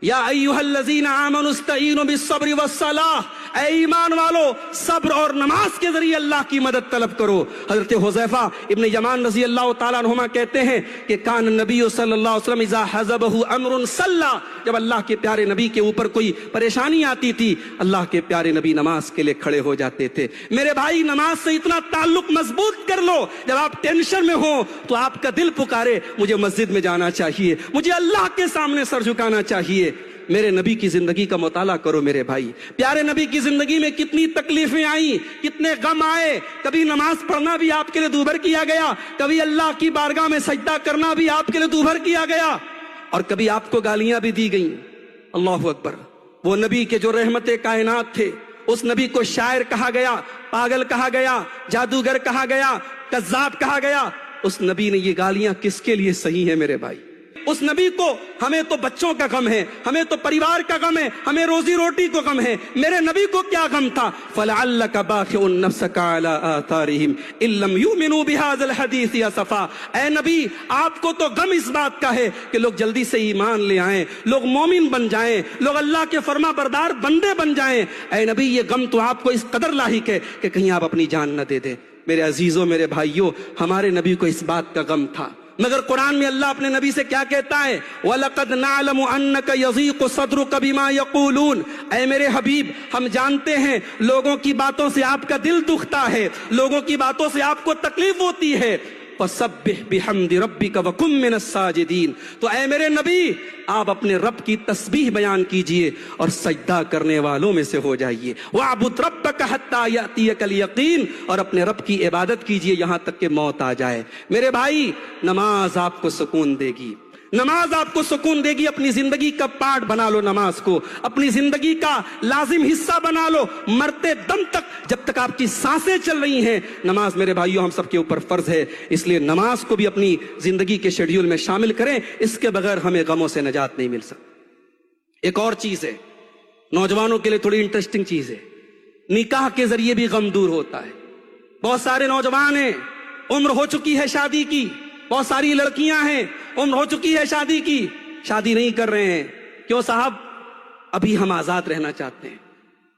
یا ایھا الذین آمنوا استعینوا بالصبر والصلاۃ، اے ایمان والو صبر اور نماز کے ذریعے اللہ کی مدد طلب کرو۔ حضرت حذیفہ ابن یمان رضی اللہ تعالیٰ عنہما کہتے ہیں کہ کان النبی صلی اللہ علیہ وسلم اذا حزبہ امر صلی، جب اللہ کے پیارے نبی کے اوپر کوئی پریشانی آتی تھی اللہ کے پیارے نبی نماز کے لیے کھڑے ہو جاتے تھے۔ میرے بھائی نماز سے اتنا تعلق مضبوط کر لو، جب آپ ٹینشن میں ہو تو آپ کا دل پکارے مجھے مسجد میں جانا چاہیے، مجھے اللہ کے سامنے سر جھکانا چاہیے۔ میرے نبی کی زندگی کا مطالعہ کرو میرے بھائی، پیارے نبی کی زندگی میں کتنی تکلیفیں آئیں، کتنے غم آئے، کبھی نماز پڑھنا بھی آپ کے لیے دوبھر کیا گیا، کبھی اللہ کی بارگاہ میں سجدہ کرنا بھی آپ کے لیے دوبھر کیا گیا، اور کبھی آپ کو گالیاں بھی دی گئیں۔ اللہ اکبر۔ وہ نبی کے جو رحمت کائنات تھے، اس نبی کو شاعر کہا گیا، پاگل کہا گیا، جادوگر کہا گیا، کذاب کہا گیا۔ اس نبی نے یہ گالیاں کس کے لیے صحیح ہیں میرے بھائی؟ اس نبی کو ہمیں تو بچوں کا غم ہے، ہمیں تو پریوار کا غم ہے، ہمیں روزی روٹی کو غم ہے، میرے نبی کو کیا غم تھا؟ فَلَعَلَّكَ بَاخِعٌ نَفْسَكَ عَلَىٰ آثَارِهِمْ إِن لَّمْ يُؤْمِنُوا بِهَٰذَا الْحَدِيثِ أَسَفًا۔ اے نبی آپ کو تو غم اس بات کا ہے کہ لوگ جلدی سے ایمان لے آئیں، لوگ مومن بن جائیں، لوگ اللہ کے فرما بردار بندے بن جائیں۔ اے نبی یہ غم تو آپ کو اس قدر لاحق ہے کہ کہیں آپ اپنی جان نہ دے دیں۔ میرے عزیزوں، میرے بھائیوں، ہمارے نبی کو اس بات کا غم تھا، مگر قرآن میں اللہ اپنے نبی سے کیا کہتا ہے؟ وَلَقَدْ نَعْلَمُ أَنَّكَ يَضِيقُ صَدْرُكَ بِمَا يَقُولُونَ۔ اے میرے حبیب، ہم جانتے ہیں لوگوں کی باتوں سے آپ کا دل دکھتا ہے، لوگوں کی باتوں سے آپ کو تکلیف ہوتی ہے۔ فَسَبِّحْ بِحَمْدِ رَبِّكَ وَكُن مِّنَ السَّاجِدِينَ۔ تو اے میرے نبی آپ اپنے رب کی تسبیح بیان کیجئے اور سجدہ کرنے والوں میں سے ہو جائیے۔ وَاعْبُدْ رَبَّكَ حَتَّىٰ يَأْتِيَكَ الْيَقِينُ، اور اپنے رب کی عبادت کیجئے یہاں تک کہ موت آ جائے۔ میرے بھائی نماز آپ کو سکون دے گی، نماز آپ کو سکون دے گی۔ اپنی زندگی کا پارٹ بنا لو نماز کو، اپنی زندگی کا لازم حصہ بنا لو۔ مرتے دم تک، جب تک آپ کی سانسیں چل رہی ہیں، نماز میرے بھائیوں ہم سب کے اوپر فرض ہے، اس لیے نماز کو بھی اپنی زندگی کے شیڈیول میں شامل کریں، اس کے بغیر ہمیں غموں سے نجات نہیں مل سکتی۔ ایک اور چیز ہے نوجوانوں کے لیے تھوڑی انٹرسٹنگ چیز ہے، نکاح کے ذریعے بھی غم دور ہوتا ہے۔ بہت سارے نوجوان ہیں، عمر ہو چکی ہے شادی کی، بہت ساری لڑکیاں ہیں عمر ہو چکی ہے شادی کی، شادی نہیں کر رہے ہیں۔ کیوں صاحب؟ ابھی ہم آزاد رہنا چاہتے ہیں۔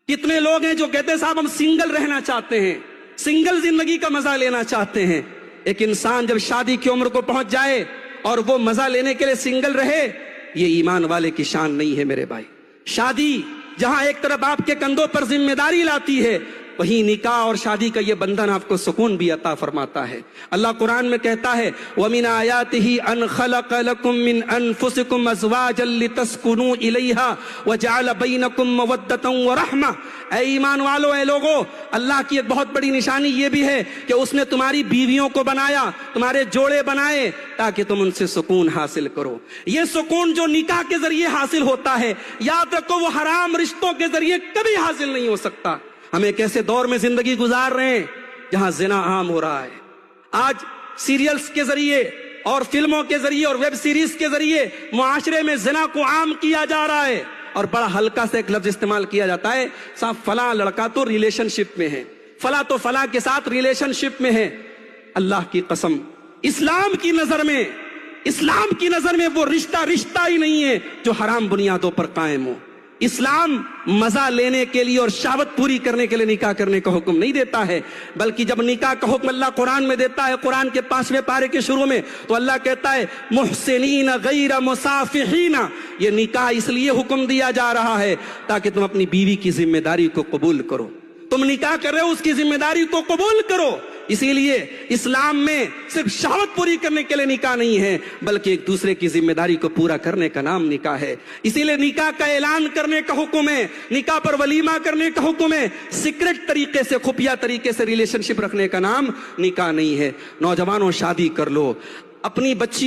کتنے لوگ ہیں جو کہتے ہیں صاحب ہم سنگل رہنا چاہتے ہیں، سنگل زندگی کا مزہ لینا چاہتے ہیں۔ ایک انسان جب شادی کی عمر کو پہنچ جائے اور وہ مزہ لینے کے لیے سنگل رہے، یہ ایمان والے کی شان نہیں ہے میرے بھائی۔ شادی جہاں ایک طرف آپ کے کندھوں پر ذمہ داری لاتی ہے، وہیں نکاح اور شادی کا یہ بندھن آپ کو سکون بھی عطا فرماتا ہے۔ اللہ قرآن میں کہتا ہے وَمِنْ آيَاتِهِ أَنْ خَلَقَ لَكُم مِّنْ أَنفُسِكُمْ أَزْوَاجًا لِتَسْكُنُوا إِلَيْهَا وَجَعَلَ بَيْنَكُم مَّوَدَّةً وَرَحْمَةً۔ اے ایمان والو، اے لوگو، اللہ کی ایک بہت بڑی نشانی یہ بھی ہے کہ اس نے تمہاری بیویوں کو بنایا، تمہارے جوڑے بنائے تاکہ تم ان سے سکون حاصل کرو۔ یہ سکون جو نکاح کے ذریعے حاصل ہوتا ہے، یاد رکھو وہ حرام رشتوں کے ذریعے کبھی حاصل نہیں ہو سکتا۔ ہم ایک ایسے دور میں زندگی گزار رہے ہیں جہاں زنا عام ہو رہا ہے۔ آج سیریلز کے ذریعے اور فلموں کے ذریعے اور ویب سیریز کے ذریعے معاشرے میں زنا کو عام کیا جا رہا ہے، اور بڑا ہلکا سے ایک لفظ استعمال کیا جاتا ہے، صاحب فلاں لڑکا تو ریلیشن شپ میں ہے، فلاں تو فلاں کے ساتھ ریلیشن شپ میں ہے۔ اللہ کی قسم، اسلام کی نظر میں وہ رشتہ ہی نہیں ہے جو حرام بنیادوں پر قائم ہو۔ اسلام مزہ لینے کے لیے اور شہوت پوری کرنے کے لیے نکاح کرنے کا حکم نہیں دیتا ہے، بلکہ جب نکاح کا حکم اللہ قرآن میں دیتا ہے، قرآن کے 5ویں پارے کے شروع میں، تو اللہ کہتا ہے محسنین غیر مصافحین۔ یہ نکاح اس لیے حکم دیا جا رہا ہے تاکہ تم اپنی بیوی کی ذمہ داری کو قبول کرو۔ تم نکاح کر رہے ہو، اس کی ذمہ داری کو قبول کرو۔ اسی لیے اسلام میں صرف شہوت پوری کرنے کے لیے نکاح نہیں ہے، بلکہ ایک دوسرے کی ذمہ داری کو پورا کرنے کا نام نکاح ہے۔ اسی لیے نکاح کا اعلان کرنے کا حکم ہے، نکاح پر ولیمہ کرنے کا حکم ہے۔ سیکرٹ طریقے سے، خفیہ طریقے سے ریلیشن شپ رکھنے کا نام نکاح نہیں ہے۔ نوجوانوں شادی کر لو، اپنی بچی